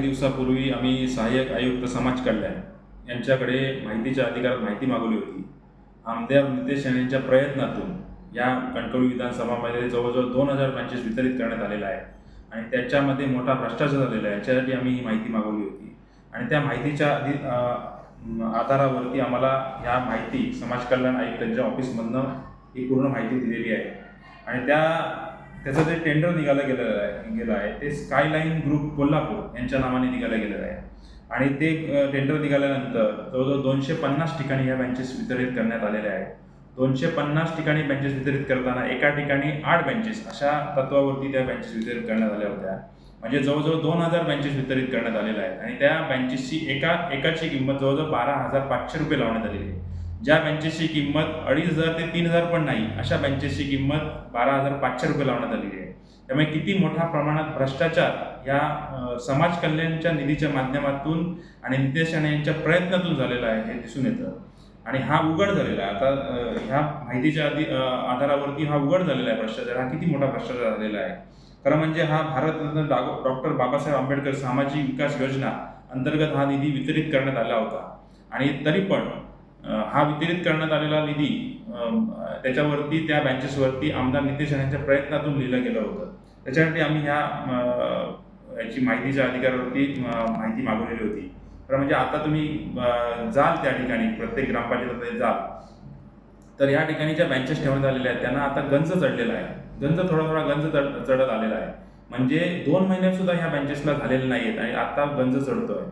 दिवसापूर्वी आम्ही सहाय्यक आयुक्त समाज कल्याण यांच्याकडे माहितीच्या अधिकारात माहिती मागवली होती. आमदार नितेश राणेंच्या प्रयत्नातून या कणकवली विधानसभामध्ये जवळजवळ 2000 बँचेस वितरित करण्यात आलेला आहे आणि त्याच्यामध्ये मोठा भ्रष्टाचार झालेला आहे. याच्यासाठी आम्ही ही माहिती मागवली होती आणि त्या माहितीच्या आधारावरती आम्हाला ह्या माहिती समाज कल्याण आयुक्तांच्या ऑफिसमधनं ही पूर्ण माहिती दिलेली आहे आणि त्याचं जे टेंडर निघालं गेलं आहे ते स्कायलाईन ग्रुप कोल्हापूर यांच्या नावाने निघालं गेलेलं आहे आणि ते टेंडर निघाल्यानंतर जवळजवळ 250 ठिकाणी ह्या बँचेस वितरित करण्यात आलेल्या आहेत. 250 ठिकाणी बँचेस वितरित करताना एका ठिकाणी 8 बँचेस अशा तत्वावरती त्या बँचेस वितरित करण्यात आल्या होत्या. म्हणजे जवळजवळ 2000 बँचेस वितरित करण्यात आलेल्या आहेत आणि त्या बँचेसची एकाची किंमत जवळजवळ 12,500 रुपये लावण्यात आलेली आहे. ज्या बँचेसची किंमत 2,500 ते 3,000 पण नाही अशा बँचेसची किंमत 12,500 रुपये लावण्यात आलेली आहे. त्यामुळे किती मोठ्या प्रमाणात भ्रष्टाचार या समाज कल्याणच्या निधीच्या माध्यमातून आणि नितेश राणे यांच्या प्रयत्नातून झालेला आहे हे दिसून येतं आणि हा उघड झालेला आहे. आता ह्या माहितीच्या आधारावरती हा उघड झालेला आहे भ्रष्टाचार. हा किती मोठा भ्रष्टाचार झालेला आहे. खरं म्हणजे हा भारतरत्न डॉक्टर बाबासाहेब आंबेडकर सामाजिक विकास योजना अंतर्गत हा निधी वितरित करण्यात आला होता आणि तरी पण हा वितरित करण्यात आलेला निधी त्याच्यावरती त्या बँचेसवरती आमदार नितेश राणेंच्या प्रयत्नातून लिहिलं गेलं होतं. त्याच्यासाठी आम्ही याची माहितीच्या अधिकारावरती माहिती मागवलेली होती. तर म्हणजे आता तुम्ही जाल त्या ठिकाणी प्रत्येक ग्रामपंचायतीमध्ये जाल तर या ठिकाणी ज्या बँचेस ठेवण्यात आलेल्या आहेत त्यांना आता गंज चढलेला आहे. थोडा गंज चढत आलेला आहे. म्हणजे 2 महिन्यात सुद्धा ह्या बँचेसला झालेले नाही आहेत आणि आता गंज चढतोय.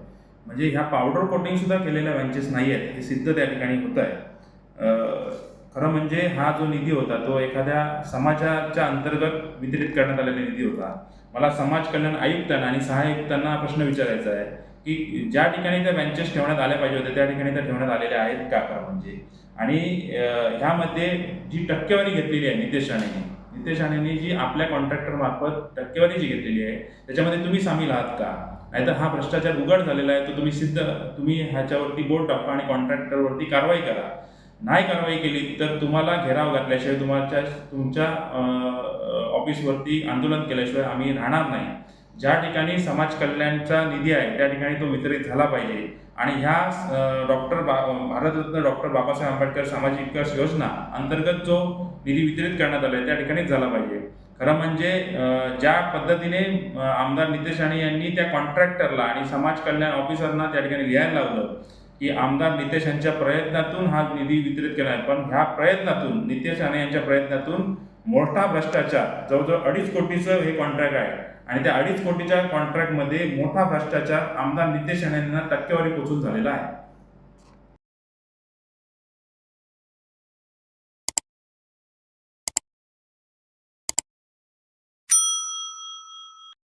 म्हणजे ह्या पावडर कोटिंग सुद्धा केलेल्या बँचेस नाही आहेत हे सिद्ध त्या ठिकाणी होत आहे. खरं म्हणजे हा जो निधी होता तो एखाद्या समाजाच्या अंतर्गत वितरित करण्यात आलेला निधी होता. मला समाज कल्याण आयुक्तांना आणि सहाय्यकांना प्रश्न विचारायचा आहे की ज्या ठिकाणी त्या बँचेस ठेवण्यात आल्या पाहिजे होत्या त्या ठिकाणी त्या ठेवण्यात आलेल्या आहेत का खरं म्हणजे. आणि ह्यामध्ये जी टक्केवारी घेतलेली आहे नितेश राणेंनी जी आपल्या कॉन्ट्रॅक्टर मार्फत टक्केवारी जी घेतलेली आहे त्याच्यामध्ये तुम्ही सामील आहात का. नाहीतर हा भ्रष्टाचार उघड झालेला आहे तो तुम्ही ह्याच्यावरती बोट टाका आणि कॉन्ट्रॅक्टरवरती कारवाई करा. नाही कारवाई केली तर तुम्हाला घेराव घातल्याशिवाय तुमच्या ऑफिसवरती आंदोलन केल्याशिवाय आम्ही राहणार नाही. ज्या ठिकाणी समाज कल्याणचा निधी आहे त्या ठिकाणी तो वितरित झाला पाहिजे आणि ह्या भारतरत्न डॉक्टर बाबासाहेब आंबेडकर सामाजिक विकास योजना अंतर्गत जो निधी वितरित करण्यात आला आहे त्या ठिकाणीच झाला पाहिजे. खरं म्हणजे ज्या पद्धतीने आमदार नितेश राणे यांनी त्या कॉन्ट्रॅक्टरला आणि समाज कल्याण ऑफिसरना त्या ठिकाणी लिहायला लावलं की आमदार नितेश यांच्या प्रयत्नातून हा निधी वितरित केला आहे, पण ह्या प्रयत्नातून नितेश राणे यांच्या प्रयत्नातून मोठा भ्रष्टाचार जवळजवळ 2.5 कोटीचं हे कॉन्ट्रॅक्ट आहे आणि त्या 2.5 कोटीच्या कॉन्ट्रॅक्टमध्ये मोठा भ्रष्टाचार आमदार नितेश राणे यांना टक्केवारी पोचून झालेला आहे.